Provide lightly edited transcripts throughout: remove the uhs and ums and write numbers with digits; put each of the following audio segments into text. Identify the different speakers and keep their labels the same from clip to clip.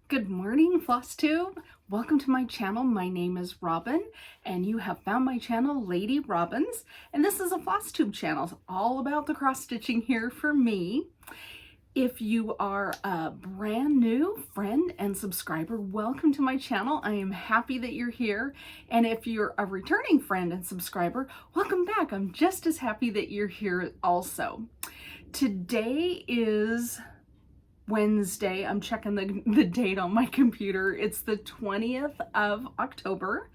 Speaker 1: Good morning, FlossTube. Welcome to my channel. My name is Robin, and you have found my channel, Lady Robins, and this is a FlossTube channel. It's all about the cross stitching here for me. If you are a brand new friend and subscriber, welcome to my channel. I am happy that you're here. And if you're a returning friend and subscriber, welcome back. I'm just as happy that you're here also. Today is Wednesday. I'm checking the date on my computer. It's the 20th of October,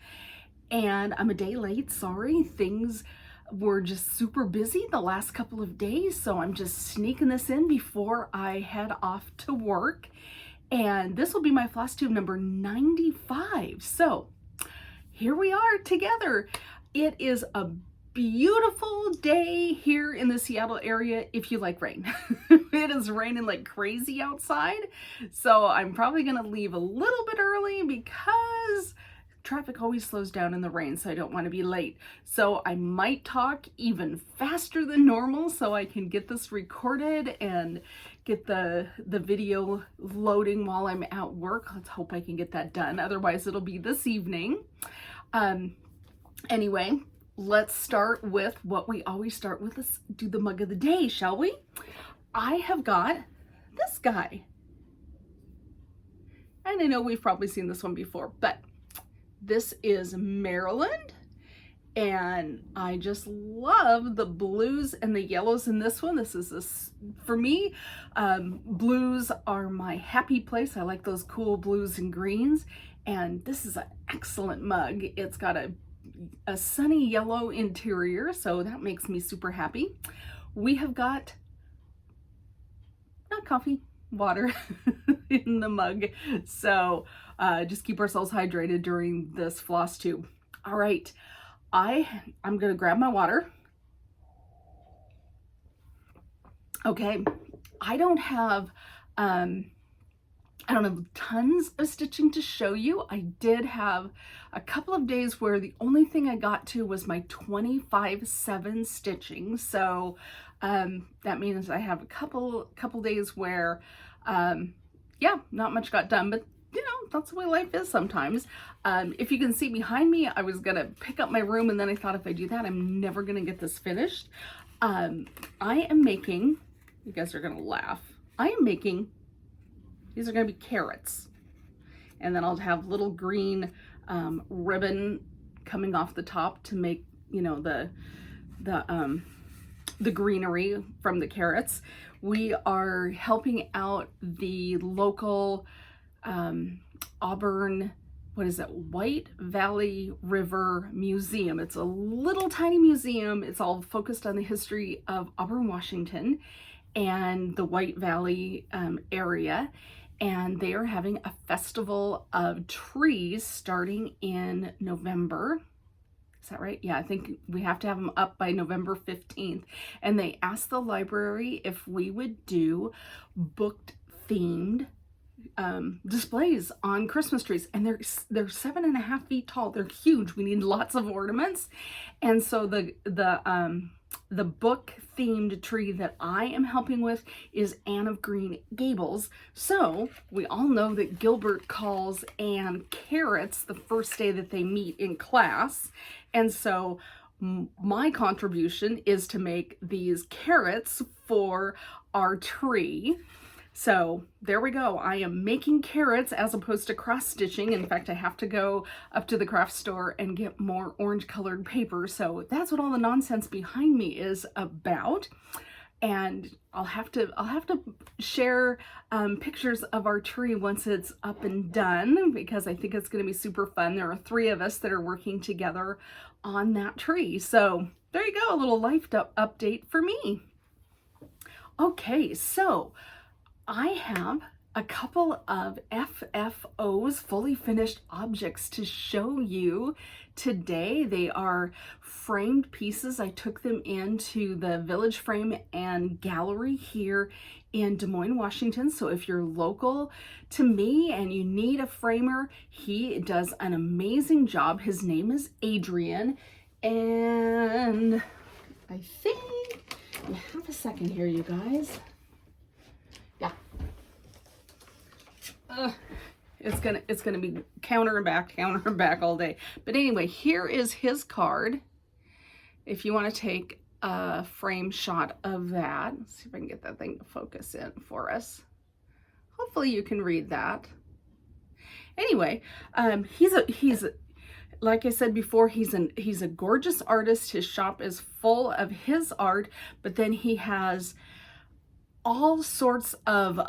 Speaker 1: and I'm a day late. Sorry, things were just super busy the last couple of days, so I'm just sneaking this in before I head off to work. And this will be my FlossTube number 95. So here we are together. It is a beautiful day here in the Seattle area if you like rain. It is raining like crazy outside, so I'm probably gonna leave a little bit early because traffic always slows down in the rain, so I don't want to be late. So I might talk even faster than normal so I can get this recorded and get the video loading while I'm at work. Let's hope I can get that done. Otherwise it'll be this evening. Anyway, let's start with what we always start with. Let's do the mug of the day, shall we? I have got this guy. And I know we've probably seen this one before, but this is Maryland. And I just love the blues and the yellows in this one. This is, for me, blues are my happy place. I like those cool blues and greens. And this is an excellent mug. It's got a sunny yellow interior, so that makes me super happy. We have got not coffee, water in the mug, so just keep ourselves hydrated during this floss tube. All right, I'm gonna grab my water. Okay, I don't have tons of stitching to show you. I did have a couple of days where the only thing I got to was my 25/7 stitching. So that means I have a couple days where, yeah, not much got done, but you know, that's the way life is sometimes. If you can see behind me, I was gonna pick up my room, and then I thought if I do that, I'm never gonna get this finished. I am making, you guys are gonna laugh, I am making, these are going to be carrots, and then I'll have little green ribbon coming off the top to make, you know, the greenery from the carrots. We are helping out the local Auburn, what is it, White Valley River Museum. It's a little tiny museum. It's all focused on the history of Auburn, Washington and the White Valley area. And they are having a festival of trees starting in November. Is that right? Yeah, I think we have to have them up by November 15th. And they asked the library if we would do booked themed displays on Christmas trees. And they're 7.5 feet tall. They're huge. We need lots of ornaments. And so the book themed tree that I am helping with is Anne of Green Gables. So we all know that Gilbert calls Anne carrots the first day that they meet in class. And so my contribution is to make these carrots for our tree. So there we go. I am making carrots as opposed to cross stitching. In fact, I have to go up to the craft store and get more orange colored paper. So that's what all the nonsense behind me is about. And I'll have to share pictures of our tree once it's up and done, because I think it's going to be super fun. There are 3 of us that are working together on that tree. So there you go, a little life update for me. Okay, so I have a couple of FFOs, fully finished objects, to show you today. They are framed pieces. I took them into the Village Frame and Gallery here in Des Moines, Washington. So if you're local to me and you need a framer, he does an amazing job. His name is Adrian, and I think you have a second here, you guys. Yeah. It's gonna be counter and back all day. But anyway, here is his card. If you want to take a frame shot of that, let's see if I can get that thing to focus in for us. Hopefully you can read that. Anyway, he's like I said before, he's a gorgeous artist. His shop is full of his art, but then he has all sorts of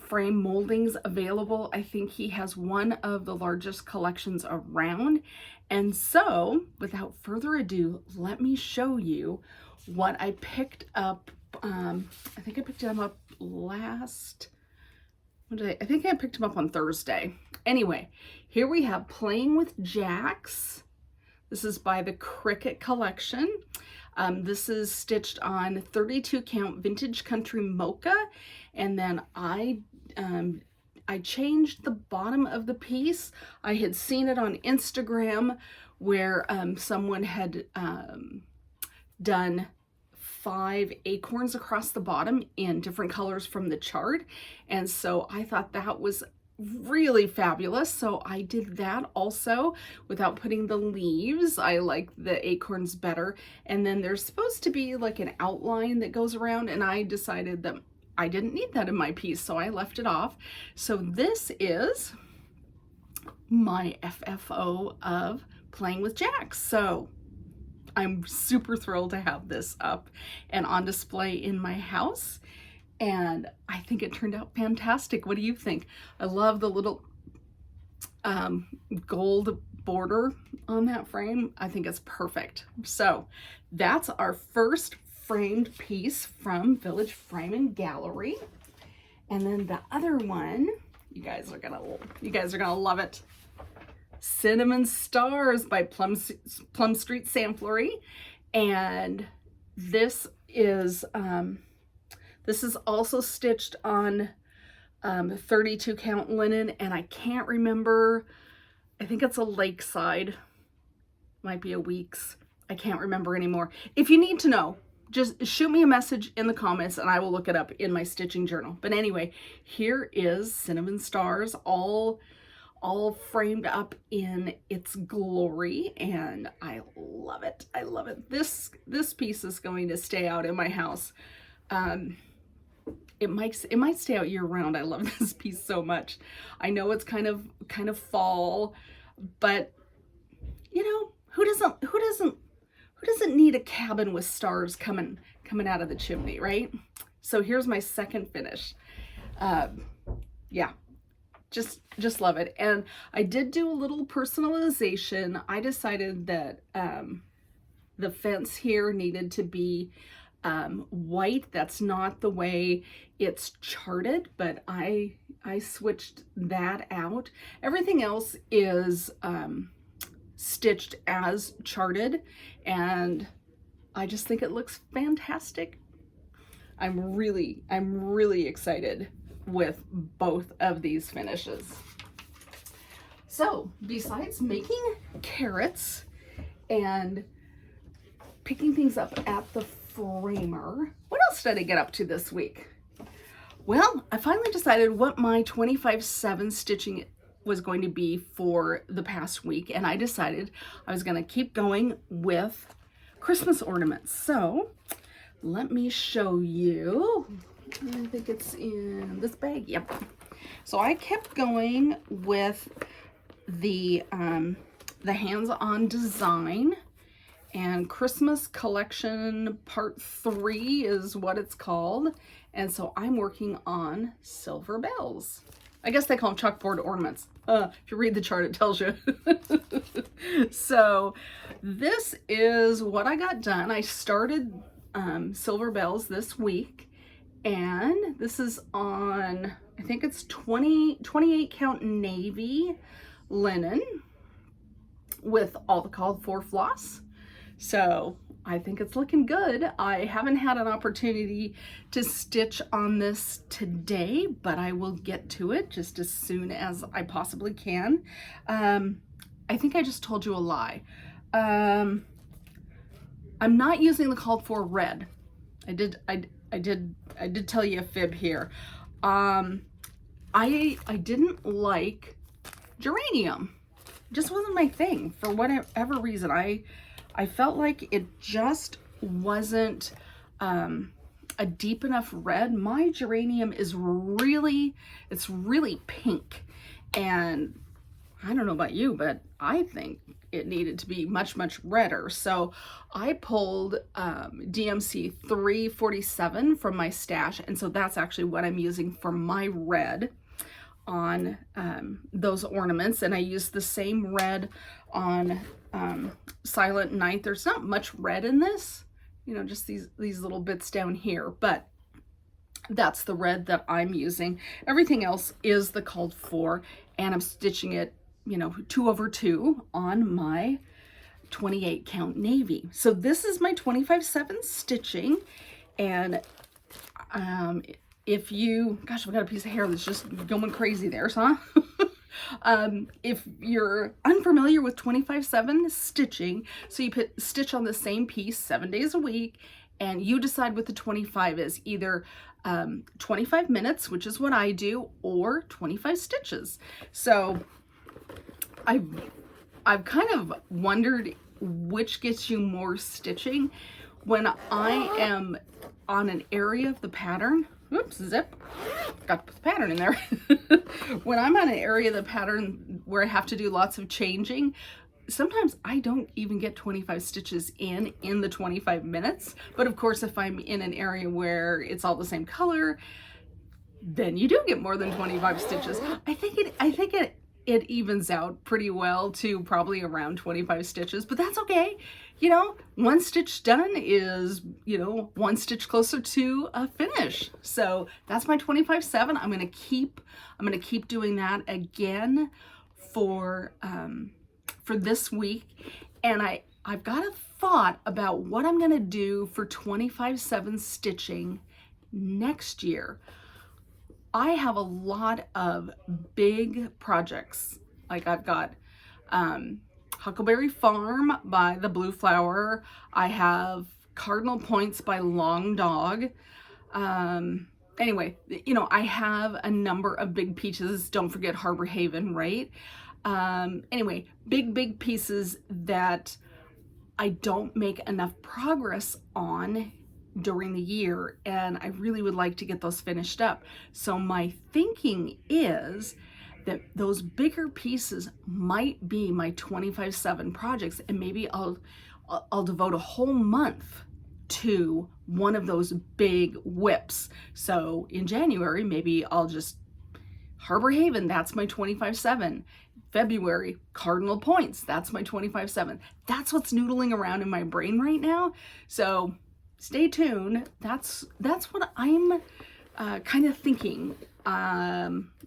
Speaker 1: frame moldings available. I think he has one of the largest collections around. And so, without further ado, let me show you what I picked up. I think I picked him up I think I picked him up on Thursday. Anyway, here we have Playing with Jacks. This is by the Cricket Collection. This is stitched on 32 count vintage country Mocha, and then I changed the bottom of the piece. I had seen it on Instagram where someone had done 5 acorns across the bottom in different colors from the chart, and so I thought that was really fabulous. So I did that also without putting the leaves. I like the acorns better. And then there's supposed to be like an outline that goes around, and I decided that I didn't need that in my piece, so I left it off. So this is my FFO of Playing with Jacks. So I'm super thrilled to have this up and on display in my house. And I think it turned out fantastic. What do you think? I love the little gold border on that frame. I think it's perfect. So that's our first framed piece from Village Frame and Gallery. And then the other one, you guys are gonna love it. Cinnamon Stars by Plum Street Samplery. And this is also stitched on 32 count linen, and I can't remember, I think it's a Lakeside, might be a Weeks, I can't remember anymore. If you need to know, just shoot me a message in the comments and I will look it up in my stitching journal. But anyway, here is Cinnamon Stars, all framed up in its glory, and I love it. I love it. This piece is going to stay out in my house. It might stay out year round. I love this piece so much. I know it's kind of fall, but you know, who doesn't need a cabin with stars coming out of the chimney, right? So here's my second finish. Yeah, just love it. And I did do a little personalization. I decided that the fence here needed to be white. That's not the way it's charted, but I switched that out. Everything else is stitched as charted, and I just think it looks fantastic. I'm really excited with both of these finishes. So besides making carrots and picking things up at the framer, what else did I get up to this week? Well, I finally decided what my 25/7 stitching was going to be for the past week, and I decided I was going to keep going with Christmas ornaments. So let me show you. I think it's in this bag. Yep. So I kept going with the hands-on design, and Christmas collection part 3 is what it's called. And so I'm working on silver bells. I guess they call them chalkboard ornaments. If you read the chart, it tells you. So this is what I got done. I started silver bells this week, and this is on, I think it's 28 count navy linen with all the called for floss. So I think it's looking good. I haven't had an opportunity to stitch on this today, but I will get to it just as soon as I possibly can. I think I just told you a lie. I'm not using the called for red. I did tell you a fib here. I I didn't like geranium. It just wasn't my thing for whatever reason. I felt like it just wasn't a deep enough red. My geranium is really pink, and I don't know about you, but I think it needed to be much redder. So I pulled DMC 347 from my stash, and so that's actually what I'm using for my red on those ornaments. And I used the same red on Silent Night. There's not much red in this, you know, just these little bits down here, but that's the red that I'm using. Everything else is the called for, and I'm stitching it, you know, 2/2 on my 28 count navy. So this is my 25/7 stitching. And if you, gosh, we got a piece of hair that's just going crazy there, huh? If you're unfamiliar with 25/7 stitching, so you stitch on the same piece 7 days a week, and you decide what the 25 is, either 25 minutes, which is what I do, or 25 stitches. So I've kind of wondered which gets you more stitching. When I am on an area of the pattern, oops, zip, got to put the pattern in there. When I'm on an area of the pattern where I have to do lots of changing, sometimes I don't even get 25 stitches in the 25 minutes. But of course, if I'm in an area where it's all the same color, then you do get more than 25 stitches. I think it evens out pretty well to probably around 25 stitches, but that's okay. You know, one stitch done is, you know, one stitch closer to a finish. So that's my 25/7. I'm gonna keep doing that again for this week. And I've got a thought about what I'm gonna do for 25/7 stitching next year. I have a lot of big projects. Like I've got Huckleberry Farm by the Blue Flower. I have Cardinal Points by Long Dog. Anyway, you know, I have a number of big pieces. Don't forget Harbor Haven, right? Anyway, big pieces that I don't make enough progress on during the year, and I really would like to get those finished up. So my thinking is that those bigger pieces might be my 25/7 projects, and maybe I'll devote a whole month to one of those big whips. So in January, maybe I'll just Harbor Haven, that's my 25/7. February, Cardinal Points, that's my 25/7. That's what's noodling around in my brain right now. So stay tuned. That's what I'm kind of thinking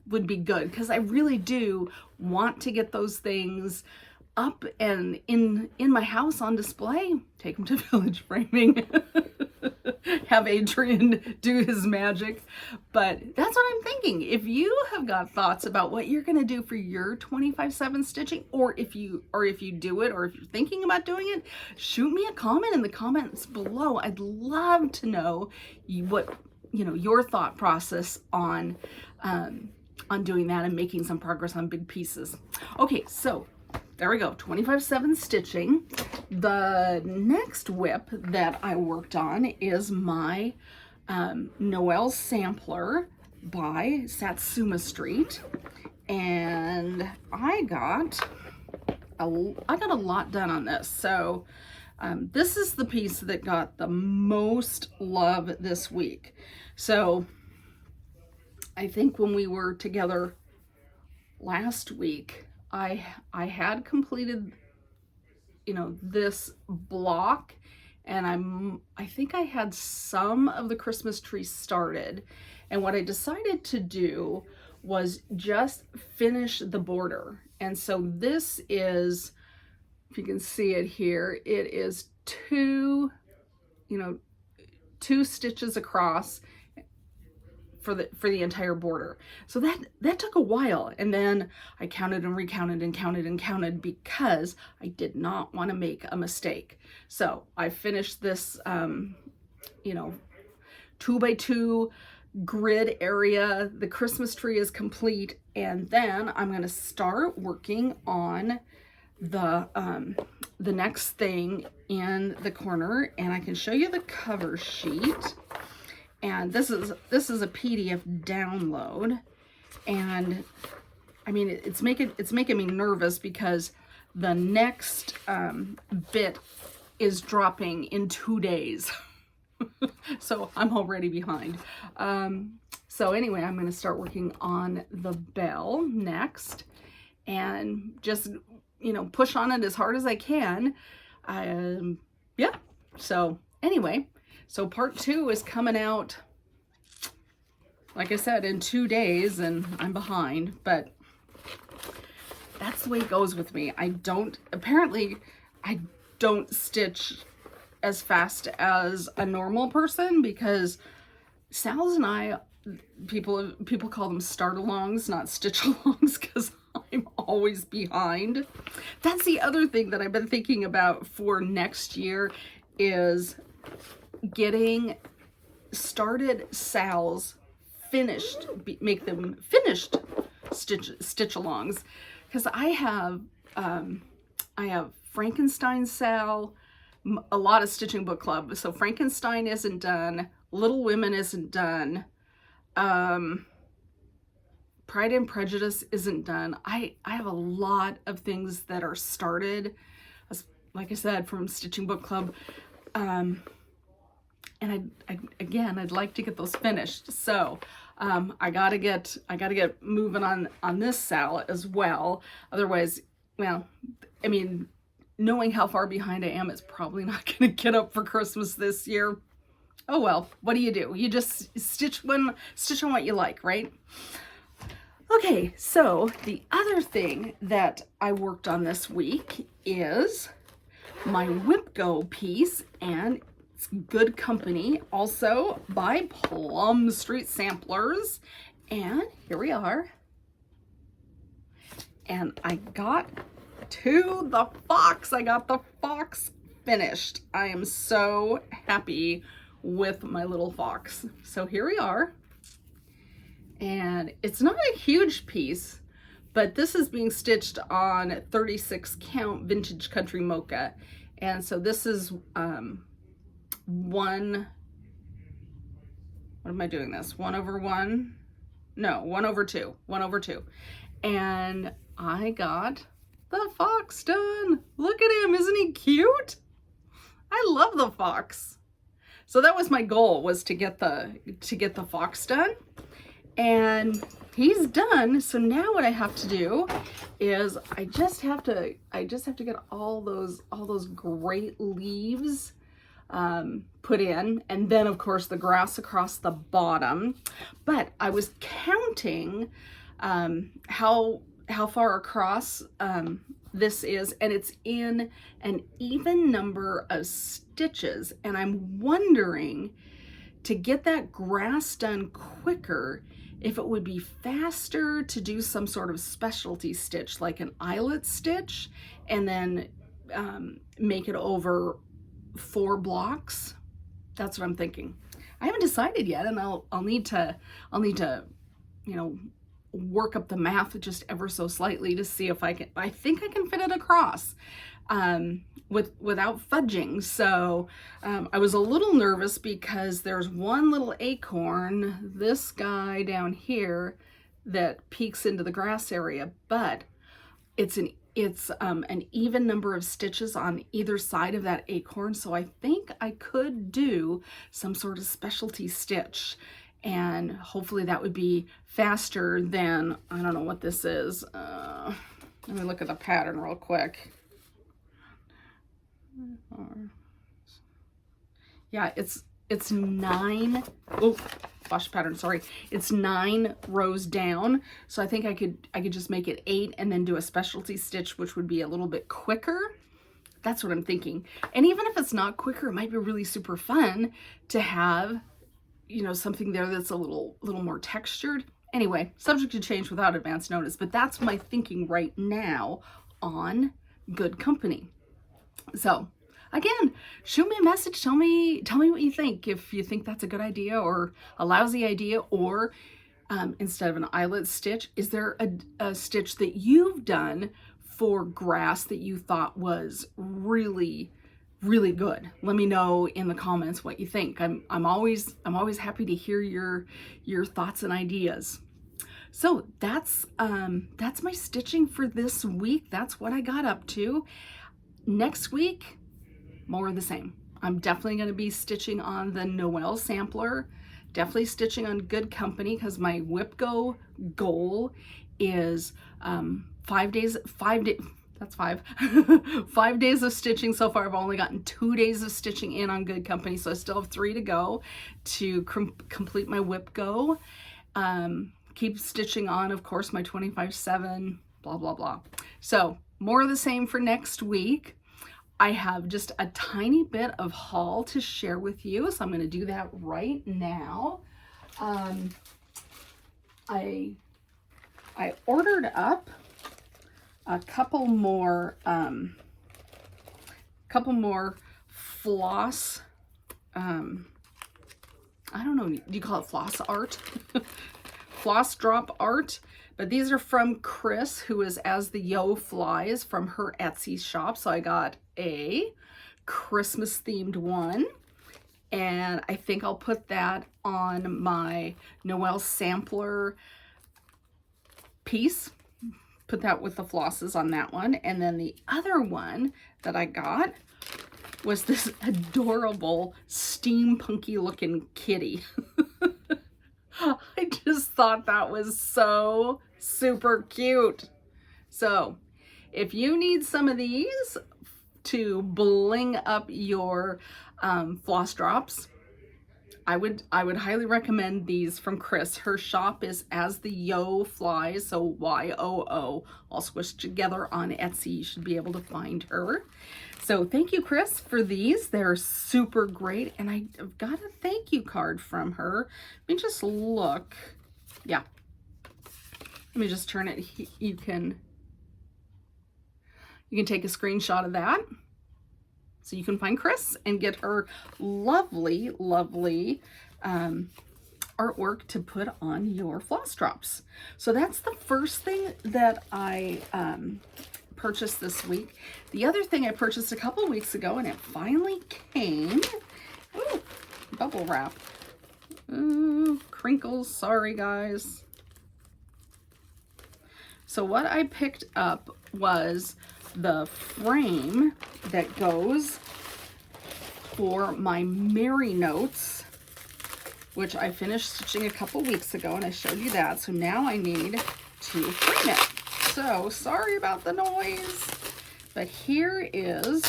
Speaker 1: would be good, because I really do want to get those things up and in my house on display. Take them to Village Framing. Have Adrian do his magic. But that's what I'm thinking. If you have got thoughts about what you're going to do for your 25/7 stitching, or if you do it, or if you're thinking about doing it, shoot me a comment in the comments below. I'd love to know what, you know, your thought process on doing that and making some progress on big pieces. Okay, so there we go, 25/7 stitching. The next whip that I worked on is my Noel Sampler by Satsuma Street, and I got a lot done on this. So this is the piece that got the most love this week. So I think when we were together last week, I had completed, you know, this block, and I think I had some of the Christmas tree started, and what I decided to do was just finish the border. And so this is, if you can see it here, it is two stitches across for the entire border. So that took a while, and then I counted and recounted and counted and counted because I did not want to make a mistake. So I finished this 2x2 grid area. The Christmas tree is complete, and then I'm going to start working on the next thing in the corner, and I can show you the cover sheet. And this is a PDF download, and I mean it's making me nervous because the next bit is dropping in 2 days. So I'm already behind. So anyway, I'm going to start working on the bell next, and just, you know, push on it as hard as I can. Yeah. So anyway, so part 2 is coming out, like I said, in 2 days, and I'm behind, but that's the way it goes with me. Apparently I don't stitch as fast as a normal person, because Sal's and I, people call them start-alongs, not stitch-alongs, because I'm always behind. That's the other thing that I've been thinking about for next year, is getting started Sal's finished, make them finished stitch-alongs, because I have Frankenstein Sal, a lot of Stitching Book Club. So Frankenstein isn't done, Little Women isn't done, Pride and Prejudice isn't done. I have a lot of things that are started, like I said, from Stitching Book Club, and I'd like to get those finished. So I gotta get moving on this Sal as well. Otherwise, well, I mean, knowing how far behind I am, it's probably not going to get up for Christmas this year. Oh well, what do? You just stitch on what you like, right? Okay, so the other thing that I worked on this week is my Whip Go piece, and it's Good Company, also by Plum Street Samplers. And here we are. And I got the fox. I got the fox finished. I am so happy with my little fox. So here we are. And it's not a huge piece, but this is being stitched on 36 count vintage country Mocha. And so this is one, what am I doing this? 1/1? No, 1/2. 1/2. And I got the fox done. Look at him, isn't he cute? I love the fox. So that was my goal, was to get the fox done, and he's done. So now what I have to do is I just have to get all those great leaves put in, and then of course the grass across the bottom. But I was counting how far across this is, and it's in an even number of stitches, and I'm wondering, to get that grass done quicker, if it would be faster to do some sort of specialty stitch, like an eyelet stitch, and then make it over 4 blocks. That's what I'm thinking. I haven't decided yet, and I'll need to, you know, work up the math just ever so slightly to see if I think I can fit it across without fudging. So I was a little nervous because there's one little acorn, this guy down here, that peeks into the grass area, but it's an even number of stitches on either side of that acorn. So I think I could do some sort of specialty stitch, and hopefully that would be faster than, I don't know what this is. Let me look at the pattern real quick. Yeah, it's 9, oh, wash pattern, sorry. It's 9 rows down. So I think I could just make it 8 and then do a specialty stitch, which would be a little bit quicker. That's what I'm thinking. And even if it's not quicker, it might be really super fun to have, you know, something there that's a little more textured. Anyway, subject to change without advance notice, but that's my thinking right now on Good Company. So again, shoot me a message. Tell me what you think. If you think that's a good idea or a lousy idea, or instead of an eyelet stitch, is there a stitch that you've done for grass that you thought was really, really good? Let me know in the comments what you think. I'm always happy to hear your thoughts and ideas. So that's my stitching for this week. That's what I got up to. Next week, more of the same. I'm definitely going to be stitching on the Noel Sampler. Definitely stitching on Good Company, because my Whip Go goal is 5 days. That's 5. 5 days of stitching so far. I've only gotten 2 days of stitching in on Good Company, so I still have 3 to go to complete my Whip Go. Keep stitching on, of course, my 25/7, blah, blah, blah. So more of the same for next week. I have just a tiny bit of haul to share with you, so I'm going to do that right now. I ordered up a couple more floss, I don't know, do you call it floss art? Floss drop art, but these are from Chris, who is As the Yo Flies, from her Etsy shop. So I got a Christmas themed one, and I think I'll put that on my Noel Sampler piece. Put that with the flosses on that one. And then the other one that I got was this adorable steampunky looking kitty. I just thought that was so super cute. So if you need some of these to bling up your floss drops, I would highly recommend these from Chris. Her shop is As the Yo Flies, so Y-O-O, all squished together on Etsy. You should be able to find her. So thank you, Chris, for these. They're super great, and I've got a thank you card from her. Let me just look. Yeah. Let me just turn it. You can take a screenshot of that, so you can find Chris and get her lovely, lovely artwork to put on your floss drops. So that's the first thing that I purchased this week. The other thing I purchased a couple weeks ago, and it finally came. Ooh, bubble wrap. Ooh, crinkles, sorry guys. So what I picked up was the frame that goes for my Merry Notes, which I finished stitching a couple weeks ago, and I showed you that. So now I need to frame it. So sorry about the noise, but here is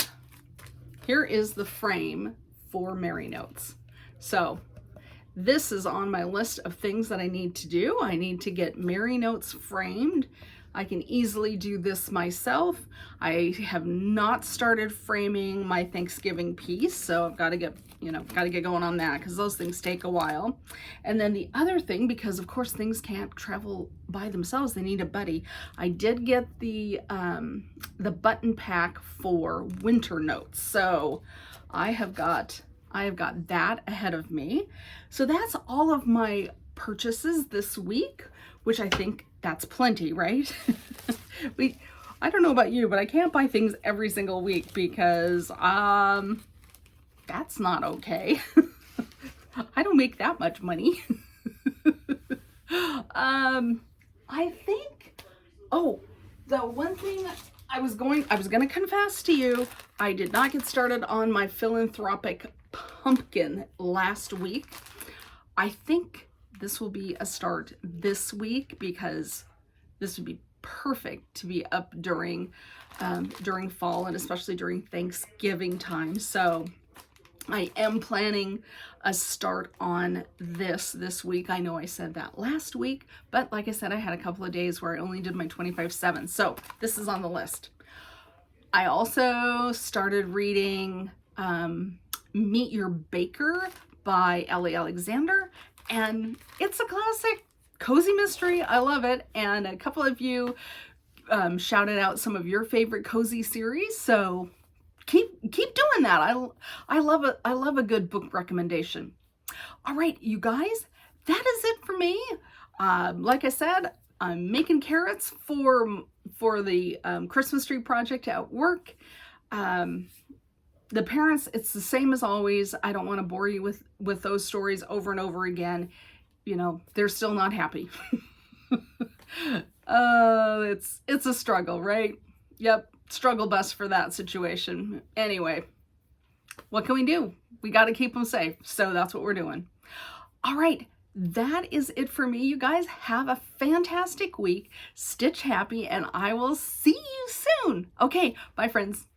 Speaker 1: the frame for Merry Notes. So this is on my list of things that I need to do. I need to get Merry Notes framed. I can easily do this myself. I have not started framing my Thanksgiving piece, so I've got to get, going on that, because those things take a while. And then the other thing, because of course things can't travel by themselves, they need a buddy. I did get the button pack for Winter Notes, so I have got that ahead of me. So that's all of my purchases this week, which I think that's plenty, right? I don't know about you, but I can't buy things every single week, because that's not okay. I don't make that much money. I think, the one thing I was gonna confess to you, I did not get started on my Philanthropic Pumpkin last week. I think this will be a start this week, because this would be perfect to be up during fall, and especially during Thanksgiving time. So I am planning a start on this week. I know I said that last week, but like I said, I had a couple of days where I only did my 25/7. So this is on the list. I also started reading Meet Your Baker by Ellie Alexander, and it's a classic cozy mystery. I love it, and a couple of you shouted out some of your favorite cozy series, so keep doing that. I love a good book recommendation. All right, you guys, that is it for me. Like I said, I'm making carrots for the Christmas tree project at work. The parents, it's the same as always. I don't want to bore you with those stories over and over again. You know, they're still not happy. It's a struggle, right? Yep, struggle bus for that situation. Anyway, what can we do? We got to keep them safe. So that's what we're doing. All right, that is it for me. You guys have a fantastic week. Stitch happy, and I will see you soon. Okay, bye friends.